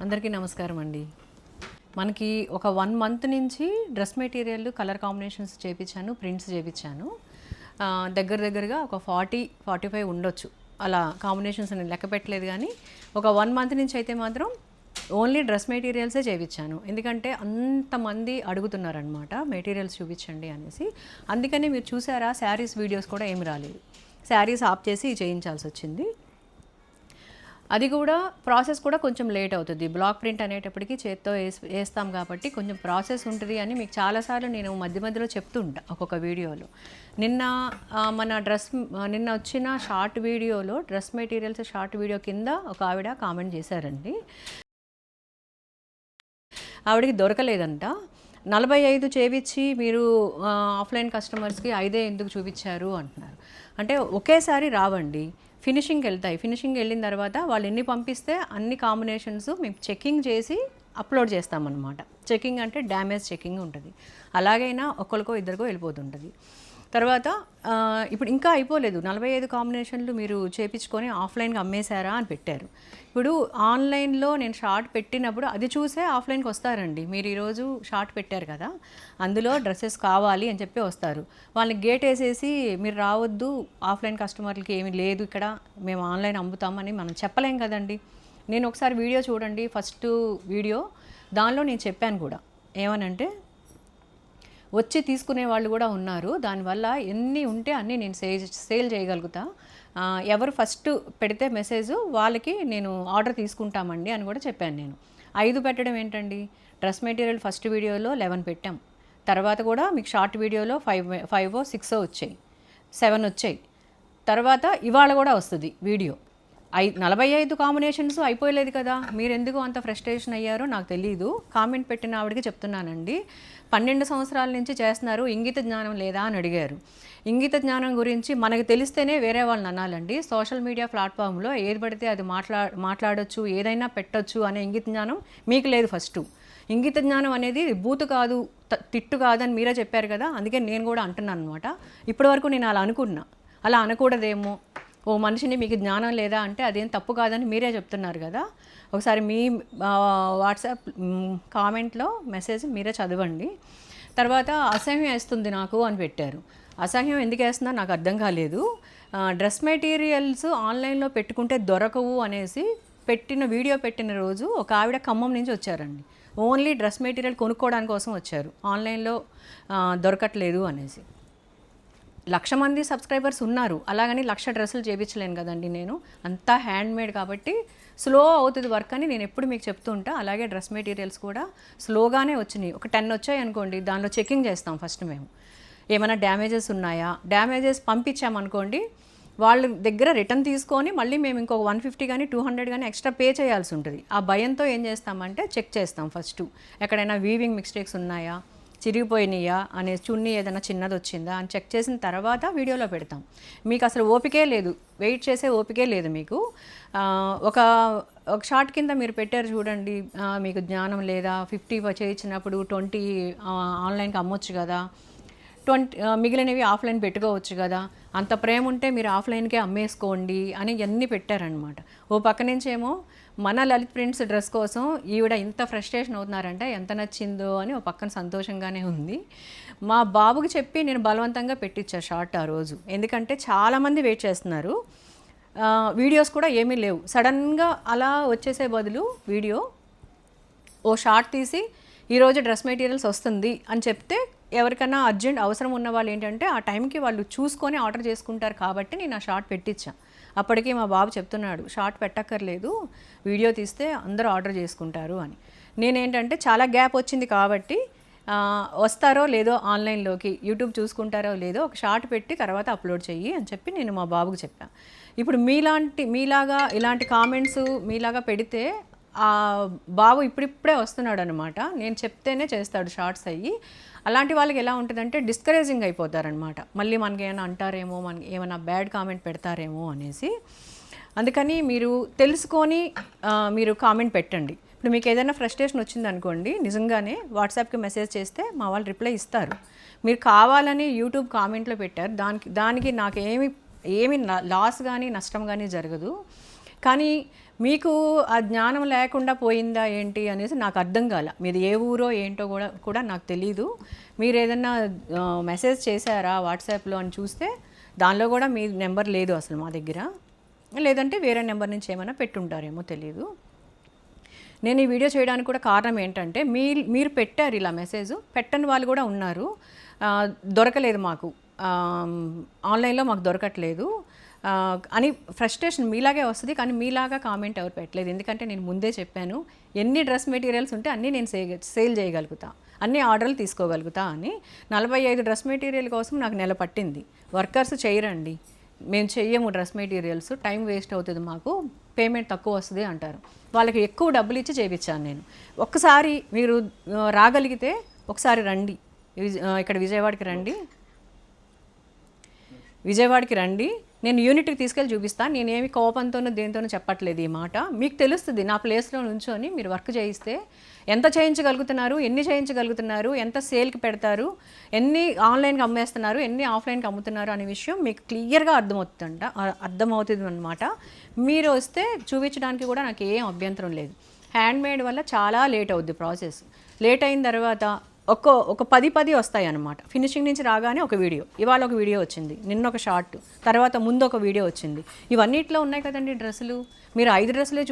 అందరికీ నమస్కారం అండి. మనకి ఒక 1 మంత్ నుంచి డ్రెస్ మెటీరియల్ కలర్ కాంబినేషన్స్ చేపించాను, ప్రింట్స్ చేపించాను. దగ్గరగా ఒక 40, 45 ఉండొచ్చు. అలా కాంబినేషన్స్ నేను లెక్క పెట్టలేదు కానీ ఒక 1 మంత్ నుంచి అయితే మాత్రం ఓన్లీ డ్రెస్ మెటీరియల్సే చేపించాను. ఎందుకంటే అంతమంది అడుగుతున్నారనమాట మెటీరియల్స్ చూపించండి అనేసి. అందుకని మీరు చూసారా శారీస్ వీడియోస్ కూడా ఏమి రాలేదు. శారీస్ ఆఫ్ చేసి చేయించాల్సి వచ్చింది. అది కూడా ప్రాసెస్ కూడా కొంచెం లేట్ అవుతుంది. బ్లాక్ ప్రింట్ అనేటప్పటికి చేత్తో వేస్తాం కాబట్టి కొంచెం ప్రాసెస్ ఉంటుంది అని మీకు చాలాసార్లు నేను మధ్యలో చెప్తూ ఉంటా ఒక్కొక్క వీడియోలో. నిన్న నిన్న వచ్చిన షార్ట్ వీడియోలో డ్రెస్ మెటీరియల్స్ షార్ట్ వీడియో కింద ఒక ఆవిడ కామెంట్ చేశారండి. ఆవిడకి దొరకలేదంట. 45 చేపించి మీరు ఆఫ్లైన్ కస్టమర్స్కి 5 ఎందుకు చూపించారు అంటున్నారు. అంటే ఒకేసారి రావండి, ఫినిషింగ్కి వెళ్తాయి. ఫినిషింగ్ వెళ్ళిన తర్వాత వాళ్ళు ఎన్ని పంపిస్తే అన్ని కాంబినేషన్స్ మేము చెకింగ్ చేసి అప్లోడ్ చేస్తామన్నమాట. చెకింగ్ అంటే డ్యామేజ్ చెకింగ్ ఉంటుంది. అలాగైనా ఒకరికో ఇద్దరికో వెళ్ళిపోతుంటుంది. తర్వాత ఇప్పుడు ఇంకా అయిపోలేదు, 45 కాంబినేషన్లు మీరు చేపించుకొని ఆఫ్లైన్గా అమ్మేశారా అని పెట్టారు. ఇప్పుడు ఆన్లైన్లో నేను షార్ట్ పెట్టినప్పుడు అది చూసే ఆఫ్లైన్కి వస్తారండి. మీరు ఈరోజు షార్ట్ పెట్టారు కదా, అందులో డ్రెస్సెస్ కావాలి అని చెప్పి వస్తారు. వాళ్ళని గేట్ వేసేసి మీరు రావద్దు, ఆఫ్లైన్ కస్టమర్లకి ఏమీ లేదు ఇక్కడ, మేము ఆన్లైన్ అమ్ముతామని మనం చెప్పలేం కదండి. నేను ఒకసారి వీడియో చూడండి, ఫస్ట్ వీడియో, దానిలో నేను చెప్పాను కూడా ఏమనంటే వచ్చి తీసుకునే వాళ్ళు కూడా ఉన్నారు. దానివల్ల ఎన్ని ఉంటే అన్నీ నేను సేల్ చేయగలుగుతా. ఎవరు ఫస్ట్ పెడితే మెసేజ్ వాళ్ళకి నేను ఆర్డర్ తీసుకుంటామండి అని కూడా చెప్పాను నేను. 5 పెట్టడం ఏంటండి, డ్రెస్ మెటీరియల్ ఫస్ట్ వీడియోలో 11 పెట్టాం. తర్వాత కూడా మీకు షార్ట్ వీడియోలో 5 6 వచ్చాయి, 7 వచ్చాయి. తర్వాత ఇవాళ కూడా వస్తుంది వీడియో. 45 కాంబినేషన్స్ అయిపోయలేదు కదా, మీరు ఎందుకు అంత ఫ్రస్ట్రేషన్ అయ్యారో నాకు తెలీదు. కామెంట్ పెట్టిన ఆవిడకి చెప్తున్నానండి. 12 సంవత్సరాల నుంచి చేస్తున్నారు, ఇంగిత జ్ఞానం లేదా అని అడిగారు. ఇంగిత జ్ఞానం గురించి మనకు తెలిస్తేనే వేరే వాళ్ళని అనాలండి. సోషల్ మీడియా ప్లాట్ఫామ్లో ఏది పడితే అది మాట్లాడొచ్చు, ఏదైనా పెట్టొచ్చు అనే ఇంగిత జ్ఞానం మీకు లేదు. ఫస్ట్ ఇంగిత జ్ఞానం అనేది బూతు కాదు, తిట్టు కాదని మీరే చెప్పారు కదా, అందుకే నేను కూడా అంటున్నాను అనమాట. ఇప్పటివరకు నేను అలా అనుకున్నా, అలా అనకూడదేమో, ఓ మనిషిని మీకు జ్ఞానం లేదా అంటే అదేం తప్పు కాదని మీరే చెప్తున్నారు కదా. ఒకసారి మీ వాట్సాప్ కామెంట్లో మెసేజ్ మీరే చదవండి. తర్వాత అసహ్యం వేస్తుంది నాకు అని పెట్టారు. అసహ్యం ఎందుకు వేస్తుందో నాకు అర్థం కాలేదు. డ్రెస్ మెటీరియల్స్ ఆన్లైన్లో పెట్టుకుంటే దొరకవు అనేసి వీడియో పెట్టిన రోజు ఒక ఆవిడ ఖమ్మం నుంచి వచ్చారండి. ఓన్లీ డ్రెస్ మెటీరియల్ కొనుక్కోవడానికి కోసం వచ్చారు, ఆన్లైన్లో దొరకట్లేదు అనేసి. 1,00,000 మంది సబ్స్క్రైబర్స్ ఉన్నారు, అలాగని 1,00,000 డ్రెస్సులు చేయించలేను కదండి. నేను అంతా హ్యాండ్మేడ్ కాబట్టి స్లో అవుతుంది వర్క్ అని నేను ఎప్పుడు మీకు చెప్తూ ఉంటా. అలాగే డ్రెస్ మెటీరియల్స్ కూడా స్లోగానే వచ్చినాయి. ఒక 10 వచ్చాయి అనుకోండి, దానిలో చెకింగ్ చేస్తాం ఫస్ట్ మేము. ఏమైనా డ్యామేజెస్ ఉన్నాయా, డ్యామేజెస్ పంపించామనుకోండి, వాళ్ళ దగ్గర రిటర్న్ తీసుకొని మళ్ళీ మేము ఇంకొక 150 కానీ 200 కానీ ఎక్స్ట్రా పే చేయాల్సి ఉంటుంది. ఆ భయంతో ఏం చేస్తామంటే చెక్ చేస్తాం ఫస్ట్, ఎక్కడైనా వీవింగ్ మిస్టేక్స్ ఉన్నాయా, చిరిగిపోయినాయా అనే, చున్నీ ఏదైనా చిన్నది వచ్చిందా అని చెక్ చేసిన తర్వాత వీడియోలో పెడతాం. మీకు అసలు ఓపికే లేదు, వెయిట్ చేసే ఓపికే లేదు మీకు. ఒక షార్ట్ కింద మీరు పెట్టారు చూడండి, మీకు జ్ఞానం లేదా, 50 చేయించినప్పుడు 20 ఆన్లైన్కి అమ్మొచ్చు కదా, 20 మిగిలినవి ఆఫ్లైన్ పెట్టుకోవచ్చు కదా, అంత ప్రేమ ఉంటే మీరు ఆఫ్లైన్కే అమ్మేసుకోండి అని ఇవన్నీ పెట్టారనమాట. ఓ పక్క నుంచేమో మన లలిత్ ప్రింట్స్ డ్రెస్ కోసం ఈవిడ ఇంత ఫ్రస్ట్రేషన్ అవుతున్నారంటే ఎంత నచ్చిందో అని ఓ పక్కన సంతోషంగానే ఉంది. మా బాబుకి చెప్పి నేను బలవంతంగా పెట్టించా షార్ట్ ఆ రోజు, ఎందుకంటే చాలామంది వెయిట్ చేస్తున్నారు. వీడియోస్ కూడా ఏమీ లేవు, సడన్గా అలా వచ్చేసే బదులు వీడియో ఓ షార్ట్ తీసి ఈరోజు డ్రెస్ మెటీరియల్స్ వస్తుంది అని చెప్తే ఎవరికైనా అర్జెంట్ అవసరం ఉన్న వాళ్ళు ఏంటంటే ఆ టైంకి వాళ్ళు చూసుకొని ఆర్డర్ చేసుకుంటారు కాబట్టి నేను ఆ షార్ట్ పెట్టించా. అప్పటికి మా బాబు చెప్తున్నాడు, షార్ట్ పెట్టక్కర్లేదు, వీడియో తీస్తే అందరూ ఆర్డర్ చేసుకుంటారు అని. నేనేంటంటే చాలా గ్యాప్ వచ్చింది కాబట్టి వస్తారో లేదో ఆన్లైన్లోకి, యూట్యూబ్ చూసుకుంటారో లేదో ఒక షార్ట్ పెట్టి తర్వాత అప్లోడ్ చెయ్యి అని చెప్పి నేను మా బాబుకి చెప్పాను. ఇప్పుడు మీలాగా ఇలాంటి కామెంట్స్ మీలాగా పెడితే ఆ బాబు ఇప్పుడిప్పుడే వస్తున్నాడు అనమాట. నేను చెప్తేనే చేస్తాడు షార్ట్స్ అయ్యి. అలాంటి వాళ్ళకి ఎలా ఉంటుందంటే డిస్కరేజింగ్ అయిపోతారనమాట. మళ్ళీ మనకి ఏమైనా అంటారేమో, మనకి ఏమైనా బ్యాడ్ కామెంట్ పెడతారేమో అనేసి. అందుకని మీరు తెలుసుకొని మీరు కామెంట్ పెట్టండి. ఇప్పుడు మీకు ఏదైనా ఫ్రస్ట్రేషన్ వచ్చిందనుకోండి, నిజంగానే వాట్సాప్కి మెసేజ్ చేస్తే మా వాళ్ళు రిప్లై ఇస్తారు. మీరు కావాలని యూట్యూబ్ కామెంట్లో పెట్టారు, దానికి నాకు ఏమి లాస్ కానీ నష్టం కానీ జరగదు. కానీ మీకు ఆ జ్ఞానం లేకుండా పోయిందా ఏంటి అనేసి నాకు అర్థం కాల. మీది ఏ ఊరో ఏంటో కూడా నాకు తెలీదు. మీరు ఏదన్నా మెసేజ్ చేశారా వాట్సాప్లో అని చూస్తే దానిలో కూడా మీ నెంబర్ లేదు అసలు మా దగ్గర. లేదంటే వేరే నెంబర్ నుంచి ఏమైనా పెట్టుంటారేమో తెలీదు. నేను ఈ వీడియో చేయడానికి కూడా కారణం ఏంటంటే మీరు పెట్టారు ఇలా మెసేజ్, పెట్టని వాళ్ళు కూడా ఉన్నారు. దొరకలేదు మాకు, ఆన్లైన్లో మాకు దొరకట్లేదు అని ఫ్రస్ట్రేషన్ మీలాగే వస్తుంది. కానీ మీలాగా కామెంట్ ఎవరు పెట్టలేదు. ఎందుకంటే నేను ముందే చెప్పాను, ఎన్ని డ్రెస్ మెటీరియల్స్ ఉంటే అన్నీ నేను సేల్ చేయగలుగుతా, అన్ని ఆర్డర్లు తీసుకోగలుగుతా అని. 45 డ్రెస్ మెటీరియల్ కోసం నాకు నెల పట్టింది. వర్కర్స్ చేయరండి, మేము చెయ్యము డ్రెస్ మెటీరియల్స్, టైం వేస్ట్ అవుతుంది, మాకు పేమెంట్ తక్కువ వస్తుంది అంటారు. వాళ్ళకి ఎక్కువ డబ్బులు ఇచ్చి చేయించాను నేను. ఒక్కసారి మీరు రాగలిగితే ఒకసారి రండి, ఇక్కడ విజయవాడకి రండి, నేను యూనిట్కి తీసుకెళ్ళి చూపిస్తాను. నేనేమి కోపంతోనూ దేనితోనూ చెప్పట్లేదు ఈ మాట. మీకు తెలుస్తుంది నా ప్లేస్లో నుంచొని మీరు వర్క్ చేయిస్తే ఎంత చేయించగలుగుతున్నారు, ఎన్ని చేయించగలుగుతున్నారు, ఎంత సేల్కి పెడతారు, ఎన్ని ఆన్లైన్కి అమ్మేస్తున్నారు, ఎన్ని ఆఫ్లైన్కి అమ్ముతున్నారు అనే విషయం మీకు క్లియర్గా అర్థమవుతుంది అన్నమాట. మీరు వస్తే చూపించడానికి కూడా నాకు ఏం అభ్యంతరం లేదు. హ్యాండ్మేడ్ వల్ల చాలా లేట్ అవుద్ది ప్రాసెస్. లేట్ అయిన తర్వాత ఒక 10 వస్తాయి అన్నమాట. ఫినిషింగ్ నుంచి రాగానే ఒక వీడియో, ఇవాళ ఒక వీడియో వచ్చింది, నిన్న ఒక షార్ట్, తర్వాత ముందు ఒక వీడియో వచ్చింది. ఇవన్నిట్లో ఉన్నాయి కదండి డ్రెస్సులు. మీరు 5 డ్రెస్సులే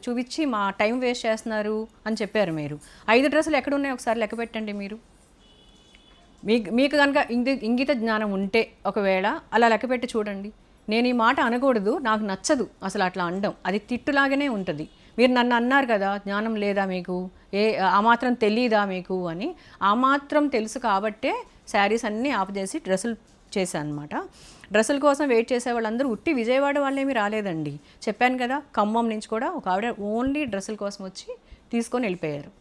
చూపించి మా టైం వేస్ట్ చేస్తున్నారు అని చెప్పారు. మీరు 5 డ్రెస్సులు ఎక్కడున్నాయి ఒకసారి లెక్క పెట్టండి. మీకు కనుక ఇంగిత జ్ఞానం ఉంటే ఒకవేళ అలా లెక్క పెట్టి చూడండి. నేను ఈ మాట అనకూడదు, నాకు నచ్చదు అసలు అట్లా అనడం, అది తిట్టులాగానే ఉంటుంది. మీరు నన్ను అన్నారు కదా, జ్ఞానం లేదా మీకు, ఆ మాత్రం తెలీదా మీకు అని. ఆ మాత్రం తెలుసు కాబట్టే శారీస్ అన్నీ ఆపజేసి డ్రెస్సులు చేశాను అనమాట. డ్రెస్సుల కోసం వెయిట్ చేసే వాళ్ళందరూ ఉట్టి విజయవాడ వాళ్ళేమీ రాలేదండి. చెప్పాను కదా, ఖమ్మం నుంచి కూడా ఒక ఆవిడ ఓన్లీ డ్రెస్సుల కోసం వచ్చి తీసుకొని వెళ్ళిపోయారు.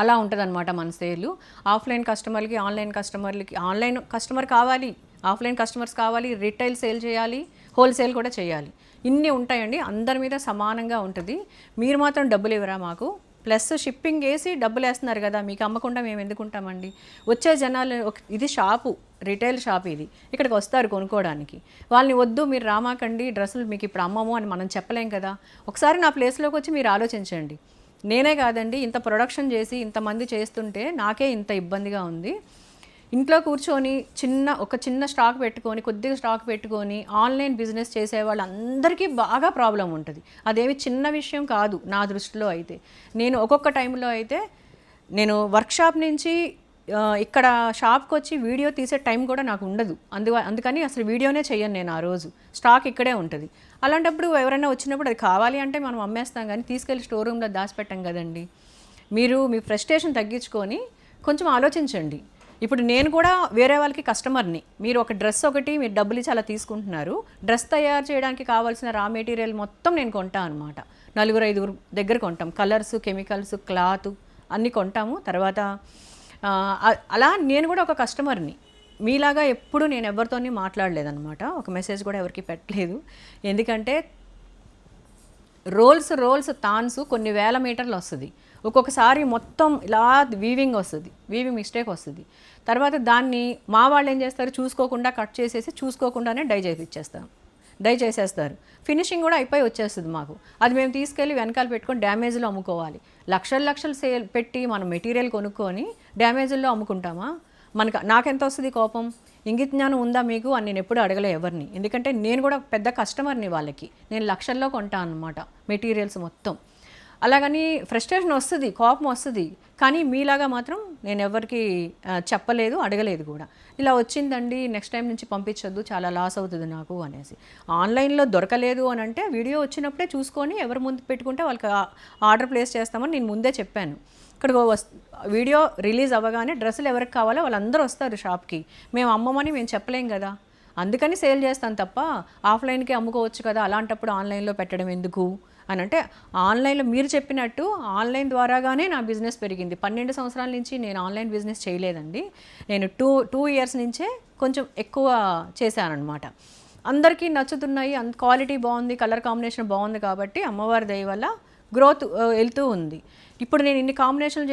అలా ఉంటుందన్నమాట మన సేలు. ఆఫ్లైన్ కస్టమర్లకి, ఆన్లైన్ కస్టమర్లకి, ఆన్లైన్ కస్టమర్ కావాలి, ఆఫ్లైన్ కస్టమర్స్ కావాలి, రిటైల్ సేల్ చేయాలి, హోల్సేల్ కూడా చేయాలి. ఇన్ని ఉంటాయండి, అందరి మీద సమానంగా ఉంటుంది. మీరు మాత్రం డబ్బులు ఇవ్వరా మాకు, ప్లస్ షిప్పింగ్ వేసి డబ్బులు వేస్తున్నారు కదా, మీకు అమ్మకుండా మేము ఎందుకు ఉంటామండి. వచ్చే జనాలు, ఇది షాపు, రిటైల్ షాప్ ఇది, ఇక్కడికి వస్తారు కొనుక్కోవడానికి. వాళ్ళని వద్దు మీరు రామాకండి, డ్రెస్సులు మీకు ఇప్పుడు అమ్మము అని మనం చెప్పలేం కదా. ఒకసారి నా ప్లేస్లోకి వచ్చి మీరు ఆలోచించండి. నేనే కాదండి, ఇంత ప్రొడక్షన్ చేసి ఇంతమంది చేస్తుంటే నాకే ఇంత ఇబ్బందిగా ఉంది. ఇంట్లో కూర్చొని ఒక చిన్న స్టాక్ పెట్టుకొని, కొద్దిగా స్టాక్ పెట్టుకొని ఆన్లైన్ బిజినెస్ చేసే వాళ్ళందరికీ బాగా ప్రాబ్లం ఉంటుంది. అదేమి చిన్న విషయం కాదు నా దృష్టిలో అయితే. నేను ఒక్కొక్క టైంలో అయితే నేను వర్క్షాప్ నుంచి ఇక్కడ షాప్కి వచ్చి వీడియో తీసే టైం కూడా నాకు ఉండదు. అందుకని అసలు వీడియోనే చెయ్యను నేను. ఆ రోజు స్టాక్ ఇక్కడే ఉంటుంది. అలాంటప్పుడు ఎవరైనా వచ్చినప్పుడు అది కావాలి అంటే మనం అమ్మేస్తాం, కానీ తీసుకెళ్ళి స్టోర్ రూమ్లో దాచిపెట్టాం కదండి. మీరు మీ ఫ్రస్ట్రేషన్ తగ్గించుకొని కొంచెం ఆలోచించండి. ఇప్పుడు నేను కూడా వేరే వాళ్ళకి కస్టమర్ని. మీరు ఒక డ్రెస్ ఒకటి మీరు డబ్బులు ఇచ్చి అలా తీసుకుంటున్నారు. డ్రెస్ తయారు చేయడానికి కావాల్సిన రా మెటీరియల్ మొత్తం నేను కొంటాను అనమాట. 4-5 దగ్గర కొంటాం. కలర్స్, కెమికల్స్, క్లాత్ అన్నీ కొంటాము. తర్వాత అలా నేను కూడా ఒక కస్టమర్ని. మీలాగా ఎప్పుడు నేను ఎవరితోని మాట్లాడలేదన్నమాట. ఒక మెసేజ్ కూడా ఎవరికి పెట్టలేదు. ఎందుకంటే రోల్స్ తాన్స్ కొన్ని వేల మీటర్లు వస్తుంది. ఒక్కొక్కసారి మొత్తం ఇలా వీవింగ్ వస్తుంది, వీవింగ్ మిస్టేక్ వస్తుంది. తర్వాత దాన్ని మా వాళ్ళు ఏం చేస్తారు, చూసుకోకుండా కట్ చేసేసి చూసుకోకుండానే డై చేసేస్తారు. ఫినిషింగ్ కూడా అయిపోయి వచ్చేస్తుంది మాకు. అది మేము తీసుకెళ్ళి వెనకాల పెట్టుకొని డ్యామేజ్లో అమ్ముకోవాలి. లక్షలు సేల్ పెట్టి మనం మెటీరియల్ కొనుక్కొని డ్యామేజ్లో అమ్ముకుంటామా? నాకెంత వస్తుంది కోపం. ఇంగిత జ్ఞానం ఉందా మీకు అని నేను ఎప్పుడు అడగలే ఎవరిని. ఎందుకంటే నేను కూడా పెద్ద కస్టమర్ని వాళ్ళకి. నేను లక్షల్లో కొంటాను అన్నమాట మెటీరియల్స్ మొత్తం. అలాగని ఫ్రస్ట్రేషన్ వస్తుంది, కోపం వస్తుంది. కానీ మీలాగా మాత్రం నేను ఎవరికి చెప్పలేదు, అడగలేదు కూడా. ఇలా వచ్చిందండి, నెక్స్ట్ టైం నుంచి పంపించొద్దు, చాలా లాస్ అవుతుంది నాకు అనేసి. ఆన్లైన్లో దొరకలేదు అని అంటే వీడియో వచ్చినప్పుడే చూసుకొని ఎవరు ముందు పెట్టుకుంటే వాళ్ళకి ఆర్డర్ ప్లేస్ చేస్తామని నేను ముందే చెప్పాను. ఇక్కడికి వీడియో రిలీజ్ అవ్వగానే డ్రెస్సులు ఎవరికి కావాలో వాళ్ళందరూ వస్తారు షాప్కి. మేము అమ్మమని మేము చెప్పలేం కదా, అందుకని సేల్ చేస్తాను తప్ప ఆఫ్లైన్కి అమ్ముకోవచ్చు కదా. అలాంటప్పుడు ఆన్లైన్లో పెట్టడం ఎందుకు అని అంటే, ఆన్లైన్లో మీరు చెప్పినట్టు ఆన్లైన్ ద్వారాగానే నా బిజినెస్ పెరిగింది. 12 సంవత్సరాల నుంచి నేను ఆన్లైన్ బిజినెస్ చేయలేదండి. నేను 2 ఇయర్స్ నుంచే కొంచెం ఎక్కువ చేశానన్నమాట. అందరికీ నచ్చుతున్నాయి, క్వాలిటీ బాగుంది, కలర్ కాంబినేషన్ బాగుంది కాబట్టి అమ్మవారి దయ వల్ల గ్రోత్ వెళ్తూ ఉంది. ఇప్పుడు నేను ఇన్ని కాంబినేషన్లు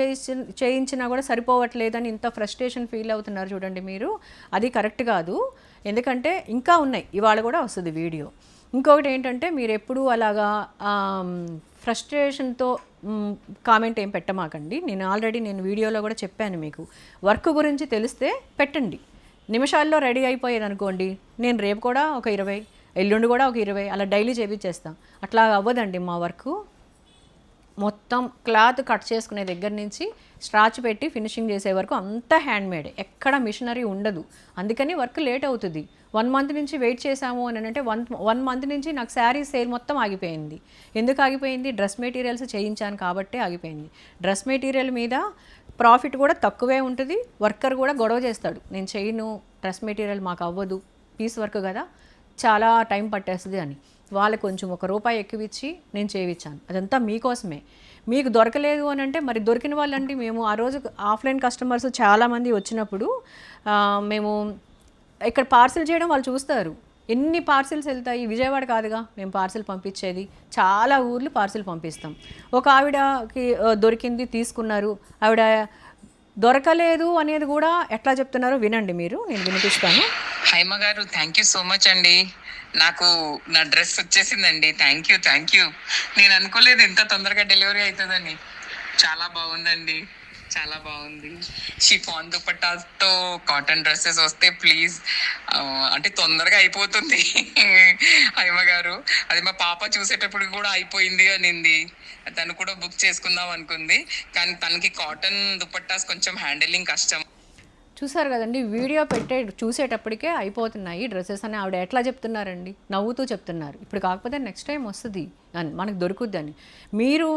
చేయించినా కూడా సరిపోవట్లేదని ఇంత ఫ్రస్ట్రేషన్ ఫీల్ అవుతున్నారు చూడండి మీరు. అది కరెక్ట్ కాదు. ఎందుకంటే ఇంకా ఉన్నాయి, ఇవాళ కూడా వస్తుంది వీడియో. ఇంకొకటి ఏంటంటే మీరు ఎప్పుడూ అలాగా ఫ్రస్ట్రేషన్తో కామెంట్ ఏం పెట్టమాకండి. నేను వీడియోలో కూడా చెప్పాను మీకు, వర్క్ గురించి తెలిస్తే పెట్టండి. నిమిషాల్లో రెడీ అయిపోయేది అనుకోండి, నేను రేపు కూడా ఒక 20, ఎల్లుండి కూడా ఒక 20 అలా డైలీ చేపించేస్తాం. అట్లా అవ్వదండి మా వర్క్. మొత్తం క్లాత్ కట్ చేసుకునే దగ్గర నుంచి స్ట్రాచ్ పెట్టి ఫినిషింగ్ చేసే వరకు అంతా హ్యాండ్మేడ్, ఎక్కడ మిషనరీ ఉండదు. అందుకని వర్క్ లేట్ అవుతుంది. 1 మంత్ నుంచి వెయిట్ చేశాము అని అంటే 1 మంత్ నుంచి నాకు శారీ సేల్ మొత్తం ఆగిపోయింది. ఎందుకు ఆగిపోయింది? డ్రెస్ మెటీరియల్స్ చేయించాను కాబట్టే ఆగిపోయింది. డ్రెస్ మెటీరియల్ మీద ప్రాఫిట్ కూడా తక్కువే ఉంటుంది. వర్కర్ కూడా గొడవ చేస్తాడు, నేను చేయను, డ్రెస్ మెటీరియల్ మాకు అవ్వదు, పీస్ వర్క్ కదా, చాలా టైం పట్టేస్తుంది అని. వాళ్ళకి కొంచెం ₹1 ఎక్కువ ఇచ్చి నేను చేయించాను. అదంతా మీకోసమే. మీకు దొరకలేదు అని అంటే మరి దొరికిన వాళ్ళండి, మేము ఆ రోజు ఆఫ్లైన్ కస్టమర్స్ చాలామంది వచ్చినప్పుడు మేము ఇక్కడ పార్సిల్ చేయడం వాళ్ళు చూస్తారు. ఎన్ని పార్సిల్స్ వెళ్తాయి, విజయవాడ కాదుగా మేము పార్సిల్ పంపించేది, చాలా ఊర్లు పార్సిల్ పంపిస్తాం. ఒక ఆవిడకి దొరికింది, తీసుకున్నారు. ఆవిడ దొరకలేదు అనేది కూడా ఎట్లా చెప్తున్నారో వినండి మీరు, నేను వినిపిస్తాను. హైమ గారు, థ్యాంక్ యూ సో మచ్ అండి. నాకు నా డ్రెస్ వచ్చేసిందండి. Thank you. నేను అనుకోలేదు ఇంత తొందరగా డెలివరీ అవుతుందని. చాలా బాగుందండి, చాలా బాగుంది. షిఫాన్ దుపట్టాతో కాటన్ డ్రెస్సెస్ వస్తే ప్లీజ్, అంటే తొందరగా అయిపోతుంది హైమ గారు. అది మా పాప చూసేటప్పుడు కూడా అయిపోయింది అనింది. తను కూడా బుక్ చేసుకుందాం అనుకుంది, కానీ తనకి కాటన్ దుపట్టాస్ కొంచెం హ్యాండిలింగ్ కష్టం. చూసారు కదండి, వీడియో చూసేటప్పటికే అయిపోతున్నాయి డ్రెస్సెస్ అని ఆవిడ ఎట్లా చెప్తున్నారండి, నవ్వుతూ చెప్తున్నారు. ఇప్పుడు కాకపోతే నెక్స్ట్ టైం వస్తుంది అని, మనకు దొరుకుద్దని. మీరు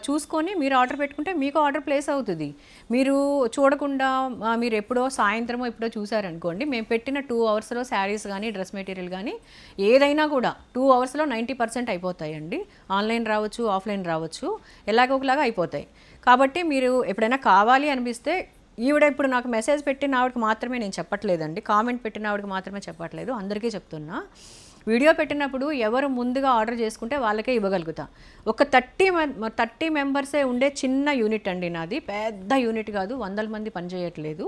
చూసుకొని మీరు ఆర్డర్ పెట్టుకుంటే మీకు ఆర్డర్ ప్లేస్ అవుతుంది. మీరు చూడకుండా మీరు ఎప్పుడో సాయంత్రమో ఎప్పుడో చూసారనుకోండి, మేము పెట్టిన 2 అవర్స్లో శారీస్ కానీ డ్రెస్ మెటీరియల్ కానీ ఏదైనా కూడా 2 అవర్స్లో 90% అయిపోతాయండి. ఆన్లైన్ రావచ్చు, ఆఫ్లైన్ రావచ్చు, ఎలాగోలాగా అయిపోతాయి. కాబట్టి మీరు ఎప్పుడైనా కావాలి అనిపిస్తే, ఈవిడ ఇప్పుడు నాకు మెసేజ్ పెట్టిన ఆవిడకి మాత్రమే నేను చెప్పట్లేదండి, కామెంట్ పెట్టిన ఆవిడకి మాత్రమే చెప్పట్లేదు, అందరికీ చెప్తున్నా. వీడియో పెట్టినప్పుడు ఎవరు ముందుగా ఆర్డర్ చేసుకుంటే వాళ్ళకే ఇవ్వగలుగుతా. ఒక 30 మెంబర్సే ఉండే చిన్న యూనిట్ అండి నాది, పెద్ద యూనిట్ కాదు, 100 మంది పనిచేయట్లేదు.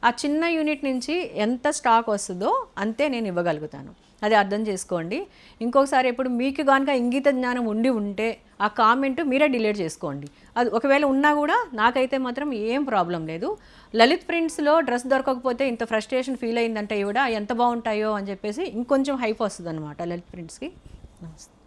ఆ చిన్న యూనిట్ నుంచి ఎంత స్టాక్ వస్తుందో అంతే నేను ఇవ్వగలుగుతాను, అది అర్థం చేసుకోండి. ఇంకొకసారి ఇప్పుడు మీకు కనుక ఇంగిత జ్ఞానం ఉంటే ఆ కామెంట్ మీరే డిలీట్ చేసుకోండి. అది ఒకవేళ ఉన్నా కూడా నాకైతే మాత్రం ఏం ప్రాబ్లం లేదు. లలిత్ ప్రింట్స్లో డ్రెస్ దొరకకపోతే ఇంత ఫ్రస్ట్రేషన్ ఫీల్ అయిందంటే ఇవిడ ఎంత బాగుంటాయో అని చెప్పేసి ఇంకొంచెం హైప్ వస్తుంది అనమాట లలిత్ ప్రింట్స్కి. నమస్తే.